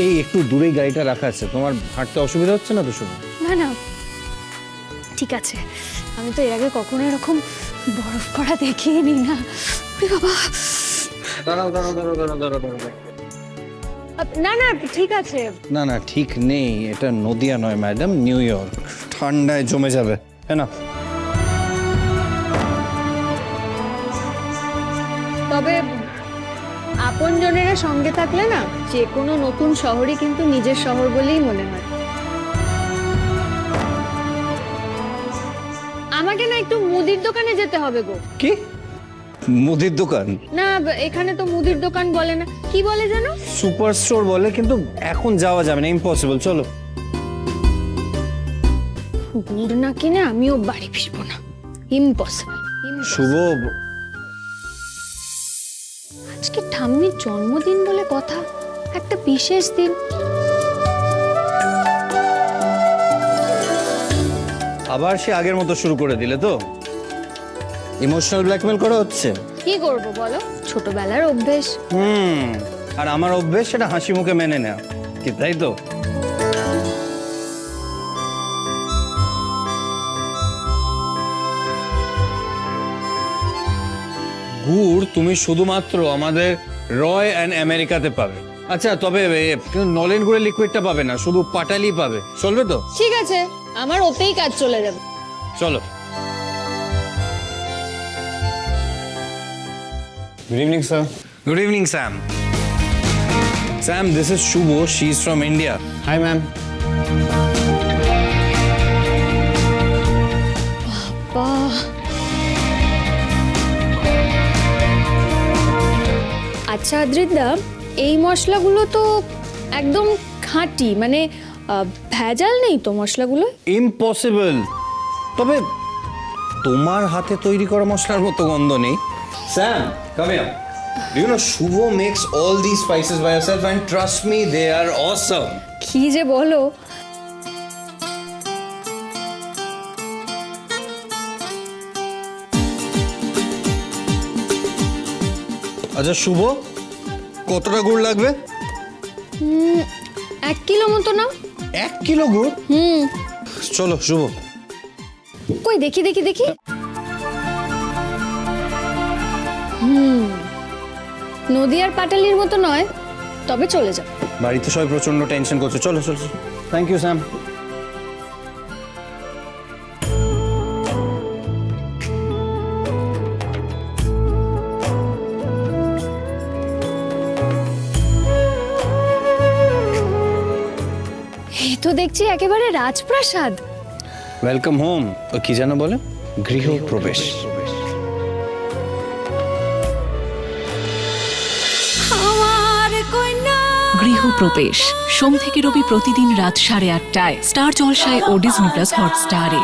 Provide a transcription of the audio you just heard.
এই একটু দূরেই গাড়িটা রাখা আছে, তোমার হাঁটতে অসুবিধা হচ্ছে না তো? শুভ, না না ঠিক আছে, আমি তো এর আগে কখনো এরকম বরফ পড়া দেখিনি না। ওরে বাবা, দাঁড়াও দাঁড়াও দাঁড়াও দাঁড়াও দাঁড়াও দাঁড়াও। না না ঠিক আছে। না না ঠিক নেই, এটা নদিয়া নয় ম্যাডাম, নিউ ইয়র্ক। ঠান্ডায় জমে যাবে, হ্যাঁ না? তবে আপনজনেরা সঙ্গে থাকলে না, যে কোনো নতুন শহরই কিন্তু নিজের শহর বলেই মনে হয়। আমাকে না একটু মুদির দোকানে যেতে হবে গো। কি মুদির দোকান? না এখানে তো মুদির দোকান বলে না, কি বলে জানো? সুপার স্টোর বলে, কিন্তু এখন যাওয়া যাবে না, ইম্পসিবল। চলো। গুড় না কিনে আমিও বাড়ি ফিরবো না, ইম্পসিবল। শুভ, আজকে ঠাম্মির জন্মদিন বলে কথা, একটা বিশেষ দিন। আবার সে আগের মতো শুরু করে দিলে তো? ইমোশনাল ব্ল্যাকমেল করা হচ্ছে। কি করবো বলো, ছোটবেলার অভ্যেস। আর আমার অভ্যেস সেটা হাসি মুখে মেনে নেওয়া, কি তাই তো? গুড় তুমি শুধুমাত্র আমাদের রয় অ্যান্ড আমেরিকাতে পাবে। আচ্ছা, তবে নলেন গুড়ের লিকুইডটা পাবে না, শুধু পাটালি পাবে। চলবে তো? ঠিক আছে, আমার ওতেই কাজ চলে যাবে। চলো। Good evening, sir. Good evening, Sam. Sam, this is Shubho. She's from India. Hi, ma'am. বাহ, আচ্ছা আদ্রিদা, এই মশলাগুলো তো একদম খাঁটি, মানে ভেজাল নেই তো মশলাগুলো? ইম্পসিবল। তবে তোমার হাতে তৈরি করা মশলার মতো গন্ধ নেই। Sam, come here. Do you know Shubho makes all these spices by herself, and trust me, they are awesome. কি যে বলো। আচ্ছা শুভ, কতটা গুড় লাগবে? 1 কিলো মতো নাও। 1 কিলো গুড়? চলো শুভ। কই দেখি দেখি দেখি। নদীয়ার পাটালির মতো নয়, তবে চলে যাও। বাড়িতে সবাই প্রচন্ড টেনশন করছে। চলো চলো। Thank you Sam. এই তো দেখছি একেবারে রাজপ্রাসাদ। Welcome home. কি যেন বলে? গৃহপ্রবেশ। গৃহপ্রবেশ সোম থেকে রবি প্রতিদিন রাত 8:30টায় স্টার জলসায় ও ডিজনি প্লাস হটস্টারে।